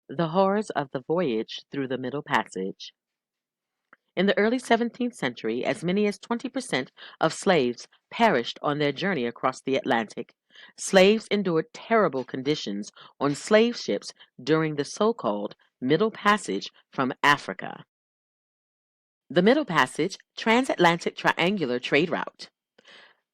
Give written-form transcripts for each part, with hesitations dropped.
The horrors of the voyage through the Middle Passage. In the early 17th century, as many as 20% of slaves perished on their journey across the Atlantic. Slaves endured terrible conditions on slave ships during the so-called Middle Passage from Africa. The Middle Passage, transatlantic triangular trade route.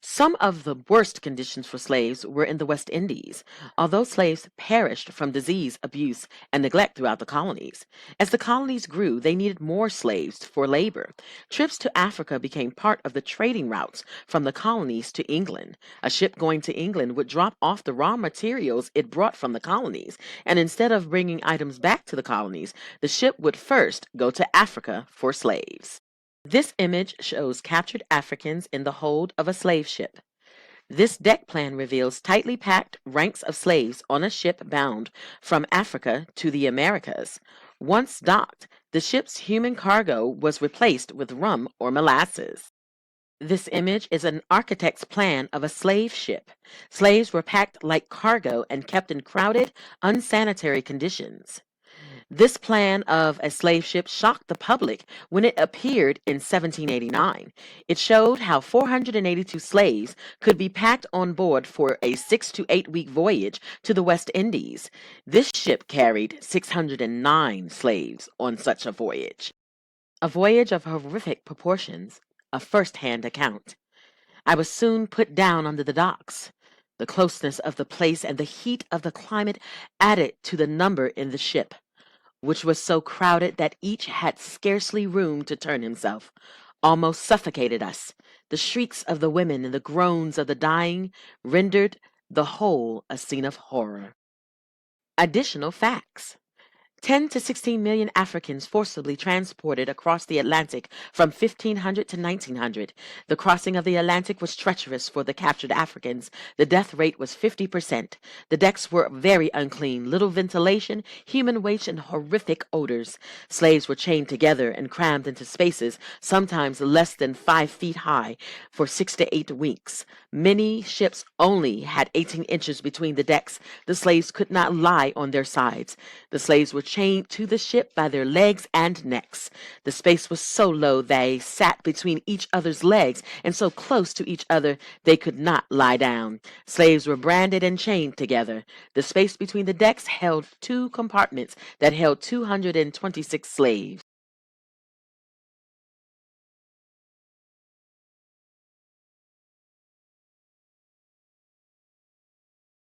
Some of the worst conditions for slaves were in the West Indies, although slaves perished from disease, abuse, and neglect throughout the colonies. As the colonies grew, they needed more slaves for labor. Trips to Africa became part of the trading routes from the colonies to England. A ship going to England would drop off the raw materials it brought from the colonies, and instead of bringing items back to the colonies, the ship would first go to Africa for slaves. This image shows captured Africans in the hold of a slave ship. This deck plan reveals tightly packed ranks of slaves on a ship bound from Africa to the Americas. Once docked, the ship's human cargo was replaced with rum or molasses. This image is an architect's plan of a slave ship. Slaves were packed like cargo and kept in crowded, unsanitary conditions. This plan of a slave ship shocked the public when it appeared in 1789. It showed how 482 slaves could be packed on board for a 6 to 8 week voyage to the West Indies. This ship carried 609 slaves on such a voyage. A voyage of horrific proportions, a first-hand account. I was soon put down under the docks. The closeness of the place and the heat of the climate added to the number in the ship, which was so crowded that each had scarcely room to turn himself, almost suffocated us. The shrieks of the women and the groans of the dying rendered the whole a scene of horror. Additional facts. 10 to 16 million Africans forcibly transported across the Atlantic from 1500 to 1900. The crossing of the Atlantic was treacherous for the captured Africans. The death rate was 50%. The decks were very unclean, little ventilation, human waste, and horrific odors. Slaves were chained together and crammed into spaces, sometimes less than 5 feet high, for 6 to 8 weeks. Many ships only had 18 inches between the decks. The slaves could not lie on their sides. The slaves were chained to the ship by their legs and necks. The space was so low they sat between each other's legs and so close to each other they could not lie down. Slaves were branded and chained together. The space between the decks held 2 compartments that held 226 slaves.